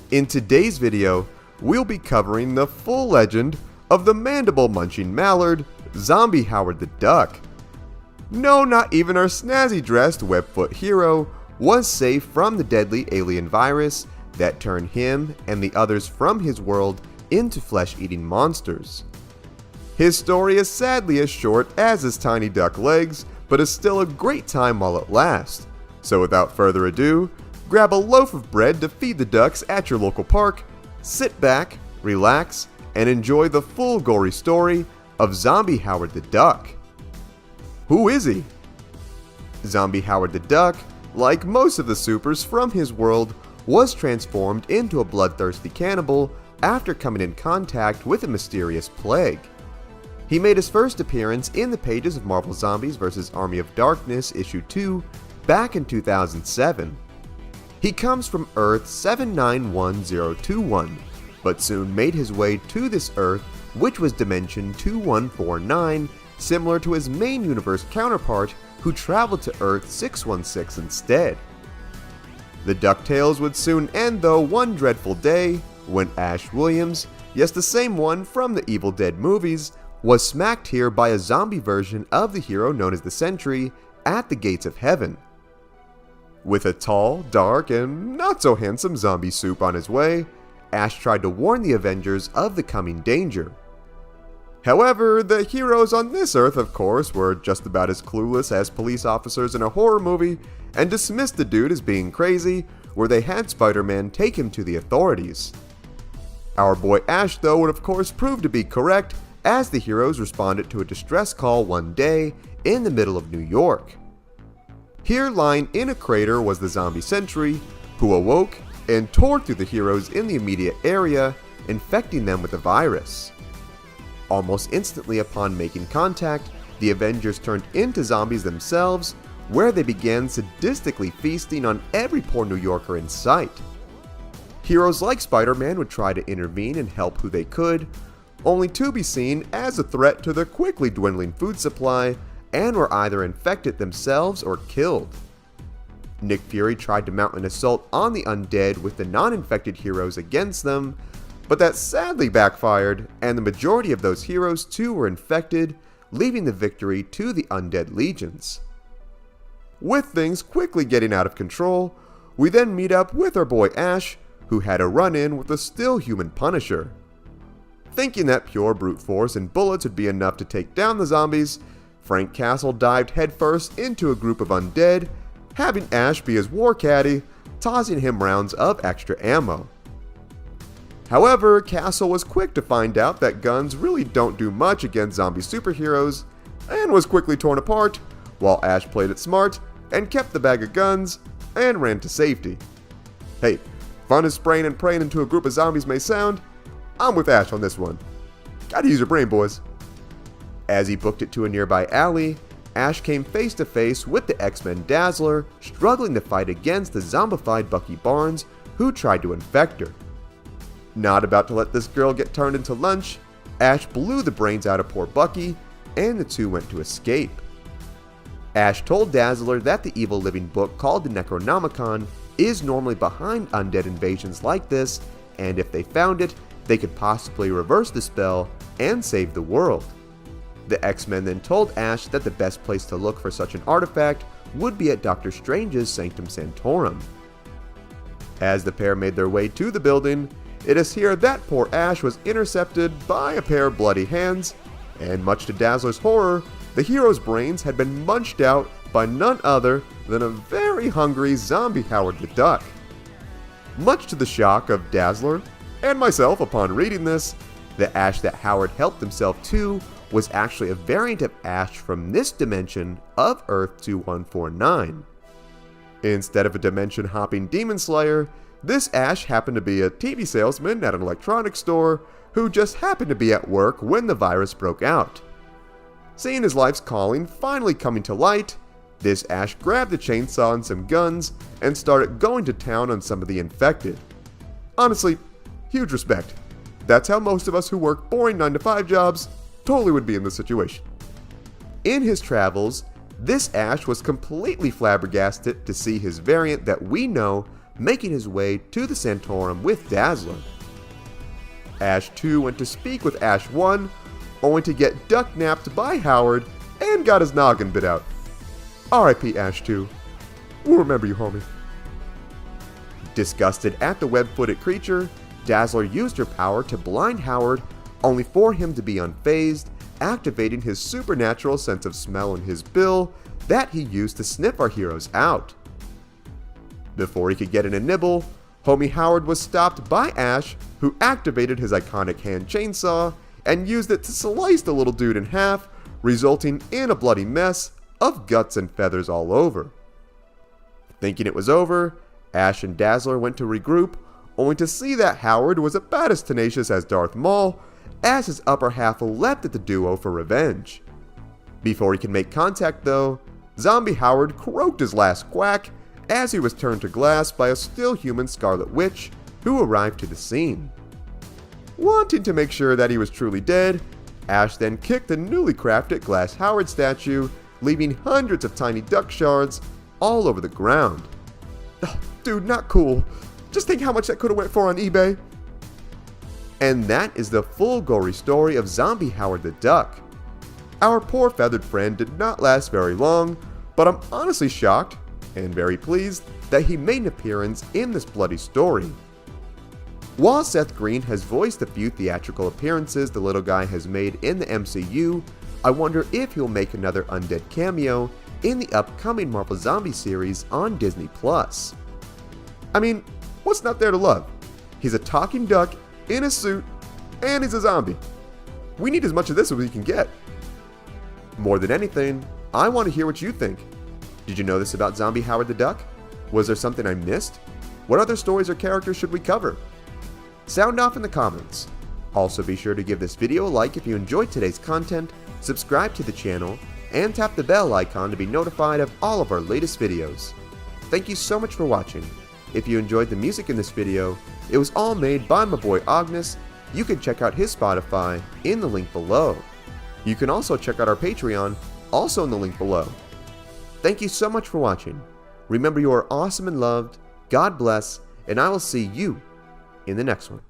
In today's video, we'll be covering the full legend of the mandible-munching mallard, Zombie Howard the Duck. No, not even our snazzy-dressed webfoot hero was safe from the deadly alien virus that turned him and the others from his world into flesh-eating monsters. His story is sadly as short as his tiny duck legs, but is still a great time while it lasts. So without further ado, grab a loaf of bread to feed the ducks at your local park, sit back, relax, and enjoy the full gory story of Zombie Howard the Duck. Who is he? Zombie Howard the Duck, like most of the supers from his world, was transformed into a bloodthirsty cannibal after coming in contact with a mysterious plague. He made his first appearance in the pages of Marvel Zombies vs. Army of Darkness issue 2 back in 2007. He comes from Earth 791021, but soon made his way to this Earth, which was Dimension 2149, similar to his main universe counterpart who traveled to Earth 616 instead. The DuckTales would soon end though one dreadful day when Ash Williams, yes the same one from the Evil Dead movies, was smacked here by a zombie version of the hero known as the Sentry at the gates of heaven. With a tall, dark, and not so handsome zombie soup on his way, Ash tried to warn the Avengers of the coming danger. However, the heroes on this Earth, of course, were just about as clueless as police officers in a horror movie and dismissed the dude as being crazy, where they had Spider-Man take him to the authorities. Our boy Ash, though, would of course prove to be correct, as the heroes responded to a distress call one day in the middle of New York. Here, lying in a crater, was the zombie Sentry, who awoke and tore through the heroes in the immediate area, infecting them with the virus. Almost instantly upon making contact, the Avengers turned into zombies themselves, where they began sadistically feasting on every poor New Yorker in sight. Heroes like Spider-Man would try to intervene and help who they could, only to be seen as a threat to the quickly dwindling food supply, and were either infected themselves or killed. Nick Fury tried to mount an assault on the undead with the non-infected heroes against them, but that sadly backfired, and the majority of those heroes too were infected, leaving the victory to the undead legions. With things quickly getting out of control, we then meet up with our boy Ash, who had a run-in with the still human Punisher. Thinking that pure brute force and bullets would be enough to take down the zombies, Frank Castle dived headfirst into a group of undead, having Ash be his war caddy, tossing him rounds of extra ammo. However, Castle was quick to find out that guns really don't do much against zombie superheroes, and was quickly torn apart, while Ash played it smart and kept the bag of guns and ran to safety. Hey, fun as spraying and praying into a group of zombies may sound, I'm with Ash on this one. Gotta use your brain, boys. As he booked it to a nearby alley, Ash came face to face with the X-Men Dazzler, struggling to fight against the zombified Bucky Barnes, who tried to infect her. Not about to let this girl get turned into lunch, Ash blew the brains out of poor Bucky, and the two went to escape. Ash told Dazzler that the evil living book called the Necronomicon is normally behind undead invasions like this, and if they found it, they could possibly reverse the spell and save the world. The X-Men then told Ash that the best place to look for such an artifact would be at Doctor Strange's Sanctum Sanctorum. As the pair made their way to the building, it is here that poor Ash was intercepted by a pair of bloody hands, and much to Dazzler's horror, the hero's brains had been munched out by none other than a very hungry zombie Howard the Duck. Much to the shock of Dazzler and myself upon reading this, the Ash that Howard helped himself to was actually a variant of Ash from this dimension of Earth 2149. Instead of a dimension-hopping demon slayer, this Ash happened to be a TV salesman at an electronics store who just happened to be at work when the virus broke out. Seeing his life's calling finally coming to light, this Ash grabbed a chainsaw and some guns and started going to town on some of the infected. Honestly, huge respect. That's how most of us who work boring 9-to-5 jobs totally would be in this situation. In his travels, this Ash was completely flabbergasted to see his variant that we know making his way to the Santorum with Dazzler. Ash 2 went to speak with Ash 1, only to get duck-napped by Howard and got his noggin bit out. R.I.P. Ash 2. We'll remember you, homie. Disgusted at the web-footed creature, Dazzler used her power to blind Howard, only for him to be unfazed, activating his supernatural sense of smell in his bill that he used to sniff our heroes out. Before he could get in a nibble, homie Howard was stopped by Ash, who activated his iconic hand chainsaw and used it to slice the little dude in half, resulting in a bloody mess of guts and feathers all over. Thinking it was over, Ash and Dazzler went to regroup, only to see that Howard was about as tenacious as Darth Maul, as his upper half leapt at the duo for revenge. Before he could make contact though, Zombie Howard croaked his last quack as he was turned to glass by a still human Scarlet Witch who arrived to the scene. Wanting to make sure that he was truly dead, Ash then kicked the newly crafted Glass Howard statue, leaving hundreds of tiny duck shards all over the ground. Oh, dude, not cool. Just think how much that could have went for on eBay. And that is the full gory story of Zombie Howard the Duck. Our poor feathered friend did not last very long, but I'm honestly shocked and very pleased that he made an appearance in this bloody story. While Seth Green has voiced a few theatrical appearances the little guy has made in the MCU, I wonder if he'll make another undead cameo in the upcoming Marvel Zombie series on Disney+. I mean, what's not there to love? He's a talking duck in a suit, and he's a zombie. We need as much of this as we can get. More than anything, I want to hear what you think. Did you know this about Zombie Howard the Duck? Was there something I missed? What other stories or characters should we cover? Sound off in the comments. Also be sure to give this video a like if you enjoyed today's content, subscribe to the channel, and tap the bell icon to be notified of all of our latest videos. Thank you so much for watching. If you enjoyed the music in this video, it was all made by my boy Ognihs. You can check out his Spotify in the link below. You can also check out our Patreon, also in the link below. Thank you so much for watching. Remember, you are awesome and loved. God bless, and I will see you in the next one.